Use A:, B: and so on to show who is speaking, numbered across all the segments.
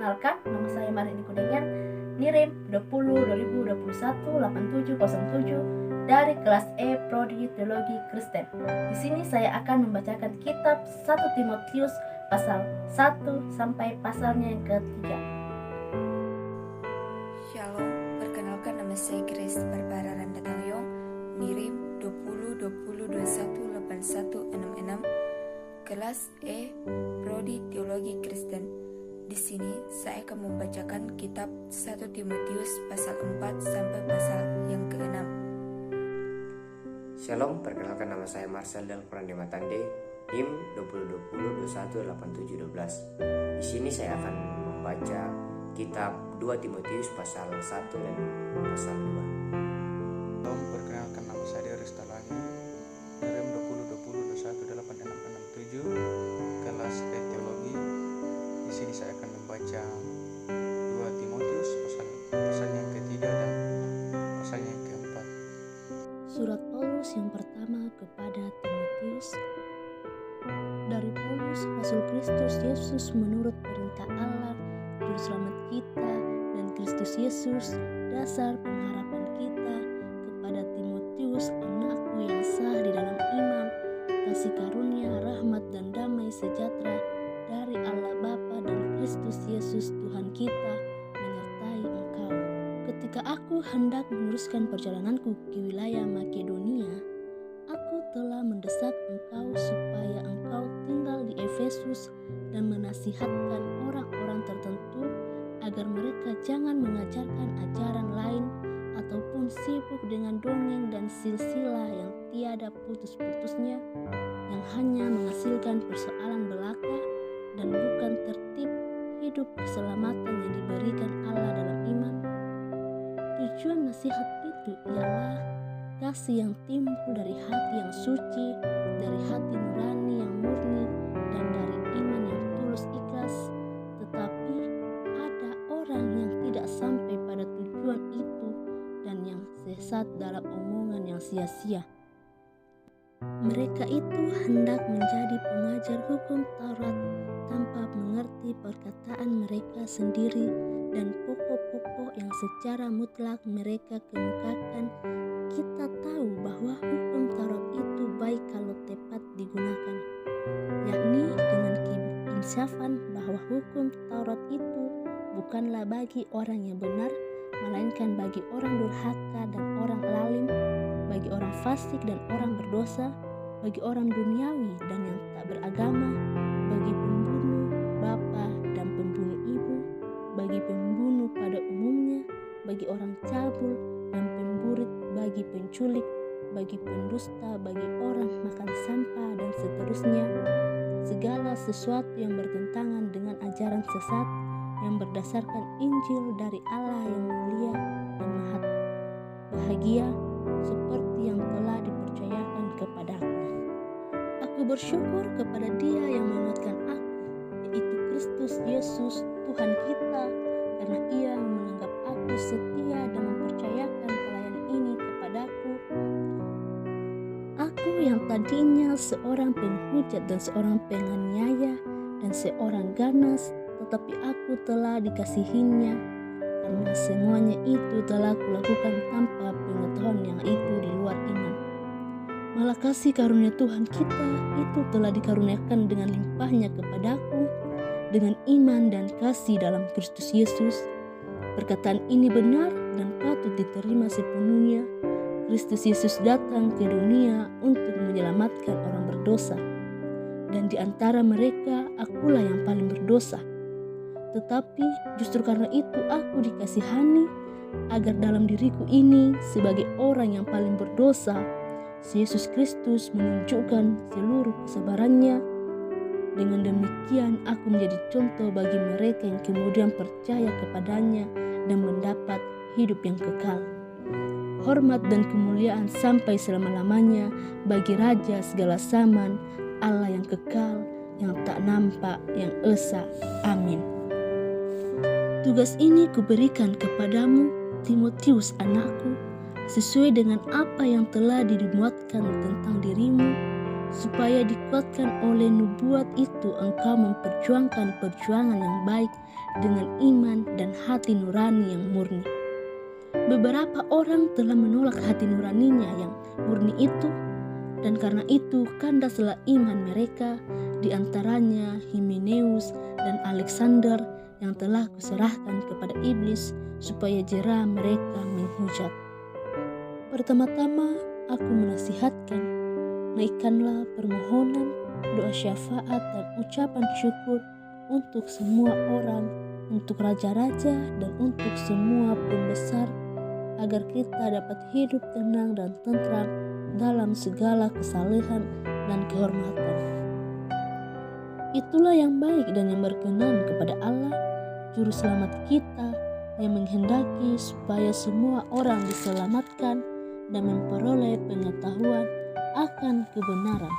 A: Perkenalkan, nama saya Marini Kuningan, NIRIM 20-2021-8707 dari kelas E Prodi Teologi Kristen. Di sini saya akan membacakan kitab 1 Timotius pasal 1 sampai pasalnya yang ketiga.
B: Shalom, perkenalkan nama saya Grace Barbara Randatayong, NIRIM 20-2021-8166, kelas E Prodi Teologi Kristen. Di sini saya akan membacakan kitab 1 Timotius pasal 4 sampai pasal yang ke-6.
C: Shalom, perkenalkan nama saya Marcel Del Prandema Tande, NIM 2020-21-8712. Di sini saya akan membaca kitab 2 Timotius pasal 1 dan pasal 2.
D: Shalom, perkenalkan nama saya Darius Talangi, NIM 2020-21-8667, kelas E Teologi. Di sini saya akan membaca 2 Timotius pasal yang ketiga dan pasal yang keempat.
E: Surat Paulus yang pertama kepada Timotius. Dari Paulus, Rasul Kristus Yesus menurut perintah Allah, Juru Selamat kita, dan Kristus Yesus, dasar pengharapan kita, kepada Timotius, anakku yang sah di dalam iman, kasih karunia, rahmat, dan damai sejahtera dari Allah Bapa dan Kristus Yesus Tuhan kita menyertai engkau. Ketika aku hendak meneruskan perjalananku ke wilayah Makedonia, aku telah mendesak engkau supaya engkau tinggal di Efesus dan menasihatkan orang-orang tertentu agar mereka jangan mengajarkan ajaran lain ataupun sibuk dengan dongeng dan silsilah yang tiada putus-putusnya, yang hanya menghasilkan persoalan belaka dan bukan tertib hidup keselamatan yang diberikan Allah dalam iman. Tujuan nasihat itu ialah kasih yang timbul dari hati yang suci, dari hati nurani yang murni, dan dari iman yang tulus ikhlas. Tetapi ada orang yang tidak sampai pada tujuan itu dan yang sesat dalam omongan yang sia-sia. Mereka itu hendak menjadi pengajar hukum Taurat tanpa mengerti perkataan mereka sendiri dan pokok-pokok yang secara mutlak mereka kemukakan. Kita tahu bahwa hukum Taurat itu baik kalau tepat digunakan, yakni dengan keinsafan bahwa hukum Taurat itu bukanlah bagi orang yang benar, melainkan bagi orang durhaka dan orang lalim, bagi orang fasik dan orang berdosa, bagi orang duniawi dan yang tak beragama, bagi pembunuh bapa dan pembunuh ibu, bagi pembunuh pada umumnya, bagi orang cabul dan pemburit, bagi penculik, bagi pendusta, bagi orang makan sampah dan seterusnya. Segala sesuatu yang bertentangan dengan ajaran sesat yang berdasarkan Injil dari Allah yang mulia dan maha bahagia, seperti yang telah dipercayakan kepadaku. Aku bersyukur kepada Dia yang menguatkan aku, yaitu Kristus Yesus Tuhan kita, karena Ia menganggap aku setia dan mempercayakan pelayanan ini kepadaku. Aku yang tadinya seorang penghujat dan seorang penganiaya dan seorang ganas, tetapi aku telah dikasihinya, karena semuanya itu telah kulakukan tanpa pengetahuan yang itu di luar iman. Malah kasih karunia Tuhan kita itu telah dikaruniakan dengan limpahnya kepadaku dengan iman dan kasih dalam Kristus Yesus. Perkataan ini benar dan patut diterima sepenuhnya. Kristus Yesus datang ke dunia untuk menyelamatkan orang berdosa, dan di antara mereka akulah yang paling berdosa. Tetapi justru karena itu aku dikasihani, agar dalam diriku ini sebagai orang yang paling berdosa, Yesus Kristus menunjukkan seluruh kesabarannya. Dengan demikian aku menjadi contoh bagi mereka yang kemudian percaya kepadanya dan mendapat hidup yang kekal. Hormat dan kemuliaan sampai selama-lamanya bagi Raja segala zaman, Allah yang kekal, yang tak nampak, yang esa. Amin. Tugas ini kuberikan kepadamu, Timotius anakku, sesuai dengan apa yang telah dimuatkan tentang dirimu, supaya dikuatkan oleh nubuat itu engkau memperjuangkan perjuangan yang baik dengan iman dan hati nurani yang murni. Beberapa orang telah menolak hati nuraninya yang murni itu, dan karena itu kandaslah iman mereka, di antaranya Himeneus dan Alexander yang telah kuserahkan kepada iblis supaya jera mereka menghujat. Pertama-tama aku menasihatkan, naikkanlah permohonan, doa syafaat dan ucapan syukur untuk semua orang, untuk raja-raja dan untuk semua pembesar, agar kita dapat hidup tenang dan tentram dalam segala kesalehan dan kehormatan. Itulah yang baik dan yang berkenan kepada Allah, Juru Selamat kita, yang menghendaki supaya semua orang diselamatkan dan memperoleh pengetahuan akan kebenaran.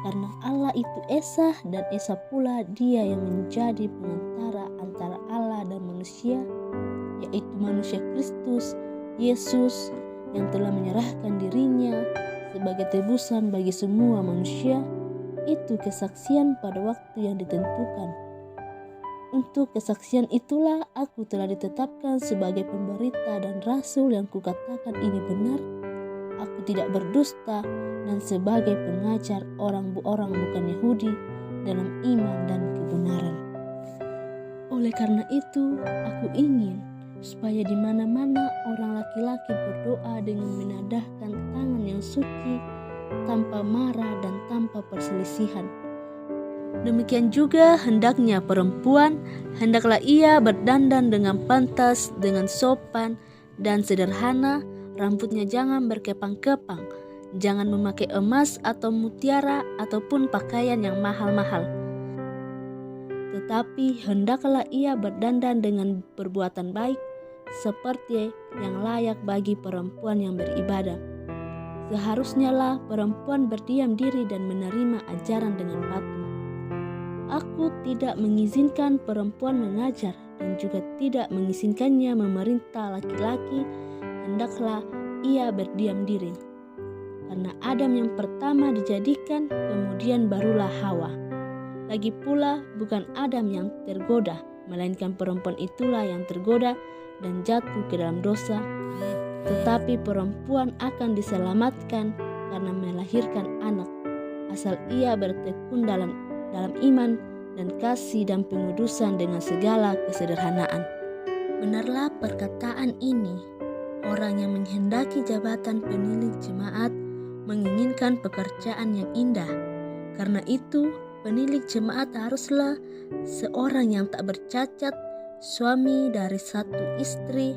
E: Karena Allah itu Esa, dan Esa pula Dia yang menjadi pengantara antara Allah dan manusia, yaitu manusia Kristus Yesus yang telah menyerahkan dirinya sebagai tebusan bagi semua manusia. Itu kesaksian pada waktu yang ditentukan. Untuk kesaksian itulah aku telah ditetapkan sebagai pemberita dan rasul yang kukatakan ini benar. Aku tidak berdusta, dan sebagai pengajar orang-orang bukan Yahudi dalam iman dan kebenaran. Oleh karena itu, aku ingin supaya di mana-mana orang laki-laki berdoa dengan menadahkan tangan yang suci, tanpa marah dan tanpa perselisihan. Demikian juga hendaknya perempuan, hendaklah ia berdandan dengan pantas, dengan sopan dan sederhana, rambutnya jangan berkepang-kepang, jangan memakai emas atau mutiara ataupun pakaian yang mahal-mahal. Tetapi hendaklah ia berdandan dengan perbuatan baik, seperti yang layak bagi perempuan yang beribadah. Seharusnya lah perempuan berdiam diri dan menerima ajaran dengan patuh. Aku tidak mengizinkan perempuan mengajar dan juga tidak mengizinkannya memerintah laki-laki, hendaklah ia berdiam diri. Karena Adam yang pertama dijadikan, kemudian barulah Hawa. Lagi pula bukan Adam yang tergoda, melainkan perempuan itulah yang tergoda dan jatuh ke dalam dosa. Tetapi perempuan akan diselamatkan karena melahirkan anak, asal ia bertekun dalam iman dan kasih dan pengudusan dengan segala kesederhanaan. Benarlah perkataan ini, orang yang menghendaki jabatan penilik jemaat menginginkan pekerjaan yang indah. Karena itu, penilik jemaat haruslah seorang yang tak bercacat, suami dari satu istri,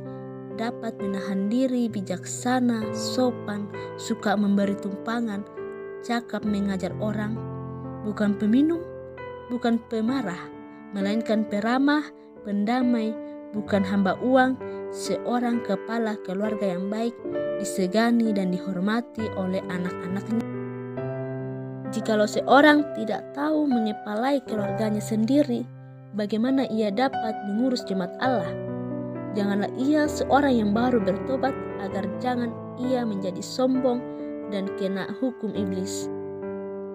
E: dapat menahan diri, bijaksana, sopan, suka memberi tumpangan, cakap mengajar orang, bukan peminum, bukan pemarah, melainkan peramah, pendamai, bukan hamba uang, seorang kepala keluarga yang baik, disegani dan dihormati oleh anak-anaknya. Jikalau seorang tidak tahu mengepalai keluarganya sendiri, bagaimana ia dapat mengurus jemaat Allah? Janganlah ia seorang yang baru bertobat, agar jangan ia menjadi sombong dan kena hukum iblis.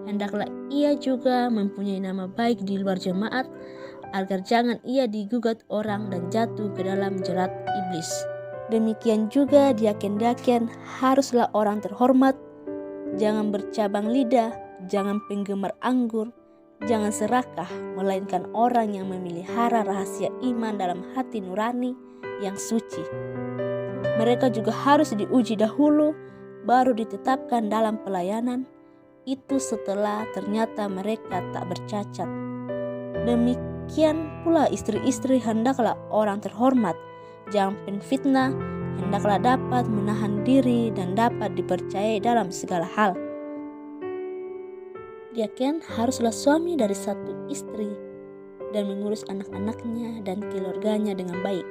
E: Hendaklah ia juga mempunyai nama baik di luar jemaat, agar jangan ia digugat orang dan jatuh ke dalam jerat iblis. Demikian juga diaken-diaken haruslah orang terhormat, jangan bercabang lidah, jangan penggemar anggur, jangan serakah, melainkan orang yang memelihara rahasia iman dalam hati nurani yang suci. Mereka juga harus diuji dahulu, baru ditetapkan dalam pelayanan, itu setelah ternyata mereka tak bercacat. Demikian pula istri-istri hendaklah orang terhormat, jangan penfitnah, hendaklah dapat menahan diri dan dapat dipercayai dalam segala hal. Diaken haruslah suami dari satu istri dan mengurus anak-anaknya dan keluarganya dengan baik,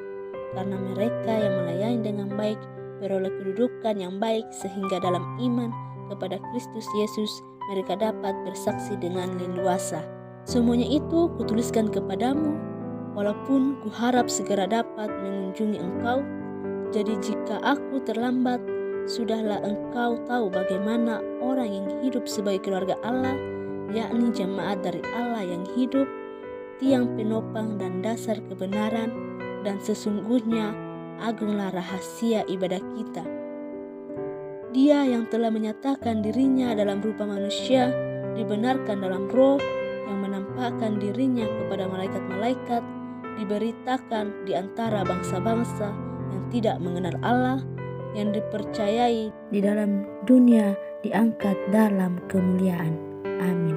E: karena mereka yang melayani dengan baik beroleh kedudukan yang baik, sehingga dalam iman kepada Kristus Yesus mereka dapat bersaksi dengan leluasa. Semuanya itu kutuliskan kepadamu, walaupun kuharap segera dapat mengunjungi engkau. Jadi jika aku terlambat, Sudahlah engkau tahu bagaimana orang yang hidup sebagai keluarga Allah, yakni jemaat dari Allah yang hidup, tiang penopang dan dasar kebenaran, dan sesungguhnya agunglah rahasia ibadah kita. Dia yang telah menyatakan dirinya dalam rupa manusia, dibenarkan dalam roh, yang menampakkan dirinya kepada malaikat-malaikat, diberitakan di antara bangsa-bangsa yang tidak mengenal Allah, yang dipercayai di dalam dunia, diangkat dalam kemuliaan. Amin.